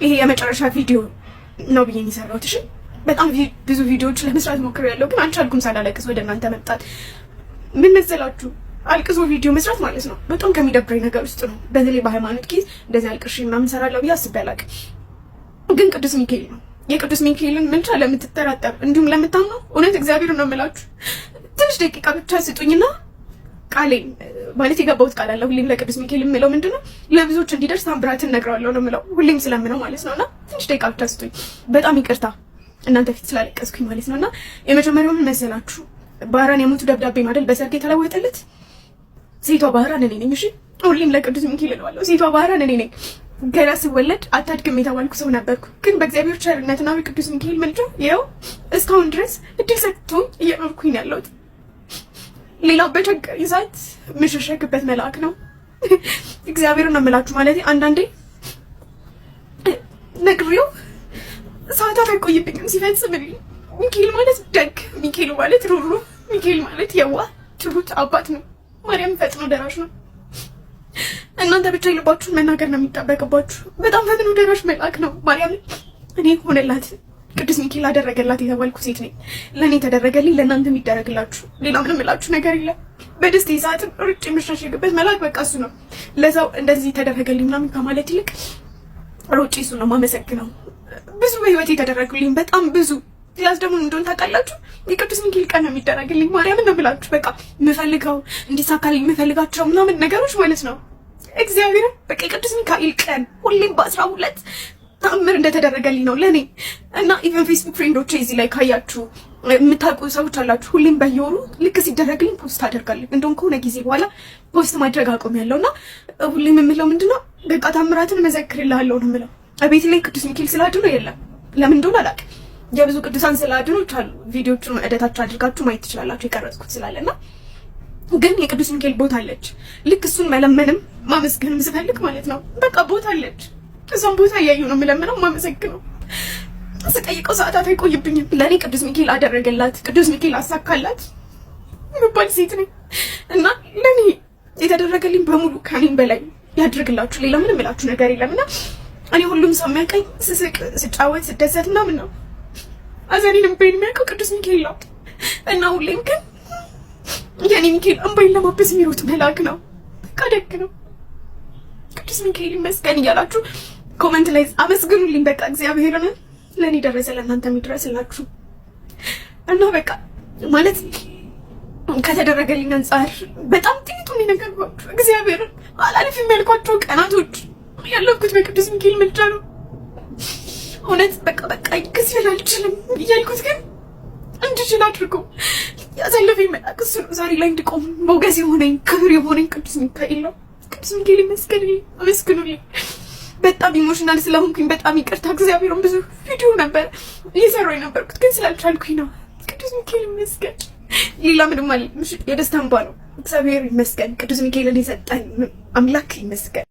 ይሄ የመጨረሻ ቪዲዮ ነው ብዬ የሰራሁት። እሺ በጣም ብዙ ቪዲዮዎች ለመስራት ሞክሬያለሁ፣ ግን አልቻልኩም ሳላለቅስ ወደ እናንተ መምጣት። ምን መሰላችሁ አልቅሶ ቪዲዮ መስራት ማለት ነው በጣም ከሚደብረኝ ነገር ውስጥ ነው። በተለይ በሃይማኖት ኬዝ እንደዚህ አልቅሽ ምናምን እሰራለሁ ብዬ አስቤ አላውቅም። ግን ቅዱስ ሚካኤል ነው የቅዱስ ሚካኤልን ምልጃ ለምትጠራጠሩ እንዲሁም ለምታምኑ እውነት እግዚአብሔር ነው የምላችሁ። ትንሽ ደቂቃ ብቻ ስጡኝና ቃሌን ማለት የገባሁት ቃል አለ ሁሌም ለቅዱስ ሚካኤል የምለው ምንድነው ለብዙዎች እንዲደርስ ታምራትን እነግረዋለሁ ነው የምለው ሁሌም ስለምነው ማለት ነውና ትንሽ ደቂቃ ብቻ ስጡኝ። በጣም ይቅርታ እናንተ ፊት ስላለቀስኩኝ ማለት ነውና የመጀመሪያው ምን መሰላችሁ ባህራን የሞቱ ደብዳቤ ማለት በሰርግ የተለወጠለት ሴቷ ባህራን እኔ ነኝ። እሺ ሁሌም ለቅዱስ ሚካኤል እለዋለሁ ሴቷ ባህራን እኔ ነኝ። ገና ስወለድ አታድግም የተባልኩ ሰው ነበርኩ፣ ግን በእግዚአብሔር ቸርነትና በቅዱስ ሚካኤል ምልጃ ይኸው እስካሁን ድረስ እድል ሰጥቶኝ እየኖርኩኝ ያለሁት። ሌላው በቸገረኝ ሰዓት የምሸሸግበት መልአክ ነው። እግዚአብሔር ነው የምላችሁ። ማለት አንዳንዴ ነግሬው ሰዓታት አይቆይብኝም ሲፈጽምልኝ። ሚካኤል ማለት ደግ፣ ሚካኤል ማለት ሩሩ፣ ሚካኤል ማለት የዋህ ትሁት አባት ነው። ማርያም ፈጥኖ ደራሽ ነው። እናንተ ብቻ የልባችሁን መናገር ነው የሚጠበቅባችሁ። በጣም ፈጥኖ ደራሽ መልአክ ነው። ማርያም እኔ ሆነላት ቅዱስ ሚካኤል አደረገላት የተባልኩ ሴት ነኝ። ለእኔ ተደረገልኝ ለእናንተ የሚደረግላችሁ ሌላ ምንም እላችሁ ነገር የለም። በደስታ ሰዓት ርጭ የምሸሸግበት መልአክ በቃ እሱ ነው። ለዛው እንደዚህ ተደረገልኝ ምናምን ከማለት ይልቅ ሮጬ እሱ ነው የማመሰግነው። ብዙ በህይወቴ የተደረጉልኝ በጣም ብዙ ክላስ ደግሞ እንደሆነ ታውቃላችሁ የቅዱስ ሚካኤል ቀን ነው የሚደረግልኝ። ማርያምን ነው ብላችሁ በቃ የምፈልገው እንዲሳካልኝ የምፈልጋቸው ምናምን ነገሮች ማለት ነው። እግዚአብሔር በቃ የቅዱስ ሚካኤል ቀን ሁሌም በ12 ታምር እንደተደረገልኝ ነው ለኔ። እና ኢቨን ፌስቡክ ፍሬንዶቼ እዚህ ላይ ካያችሁ የምታውቁ ሰዎች አላችሁ። ሁሌም በየወሩ ልክ ሲደረግልኝ ፖስት አደርጋለሁ። እንደውም ከሆነ ጊዜ በኋላ ፖስት ማድረግ አቆሚያለሁና ሁሌም የምለው ምንድነው በቃ ታምራትን መዘክርልሃለሁ ነው የምለው። ቤት ላይ ቅዱስ ሚካኤል ስላድኖ የለም ለምን እንደሆነ አላውቅም። የብዙ ቅዱሳን ስላድኖች አሉ። ቪዲዮቹን እደታችሁ አድርጋችሁ ማየት ትችላላችሁ የቀረጽኩት ስላለና ግን የቅዱስ ሚካኤል ቦታ አለች። ልክ እሱን መለመንም ማመስገንም ስፈልግ ማለት ነው በቃ ቦታ አለች። እዛም ቦታ እያዩ ነው የምለምነው ማመሰግነው። ስጠይቀው ሰዓታት አይቆይብኝም። ለእኔ ቅዱስ ሚካኤል አደረገላት፣ ቅዱስ ሚካኤል አሳካላት የምባል ሴት ነኝ እና ለእኔ የተደረገልኝ በሙሉ ከኔም በላይ ያድርግላችሁ። ሌላ ምንም እላችሁ ነገር የለምና እኔ ሁሉም ሰው የሚያውቀኝ ስስቅ፣ ስጫወት፣ ስደሰት ምናምን ነው። አዘኔንም በይን የሚያውቀው ቅዱስ ሚካኤል ነው እና ሁሌም ግን የኔ ሚካኤል እንባይን ለማበስ የሚሮጥ መልአክ ነው። በቃ ደግ ነው። ቅዱስ ሚካኤል ይመስገን እያላችሁ ኮሜንት ላይ አመስግኑልኝ። በቃ እግዚአብሔርን ለኔ ደረሰ ለእናንተ የሚደርስላችሁ እና በቃ ማለት ከተደረገልኝ አንጻር በጣም ጥቂቱን የነገርኳችሁ እግዚአብሔርን አላልፍም ያልኳቸው ቀናቶች ያለፍኩት በቅዱስ ሚካኤል ምልጃ ነው። እውነት በቃ ከዚህ አልችልም እያልኩት ግን እንድችል አድርጎ ያሳለፈኝ መልአክ እሱ ነው። ዛሬ ላይ እንድቆም ሞገስ የሆነኝ ክብር የሆነኝ ቅዱስ ሚካኤል ነው። ቅዱስ ሚካኤል ይመስገንልኝ፣ አመስግኑልኝ። በጣም ኢሞሽናል ስለሆንኩኝ በጣም ይቅርታ። እግዚአብሔርን ብዙ ቪዲዮ ነበር እየሰራሁ የነበርኩት ግን ስላልቻልኩኝ ነው። ቅዱስ ሚካኤል ይመስገን። ሌላ ምንም አለ የደስታ እንባ ነው። እግዚአብሔር ይመስገን። ቅዱስ ሚካኤልን የሰጠኝ አምላክ ይመስገን።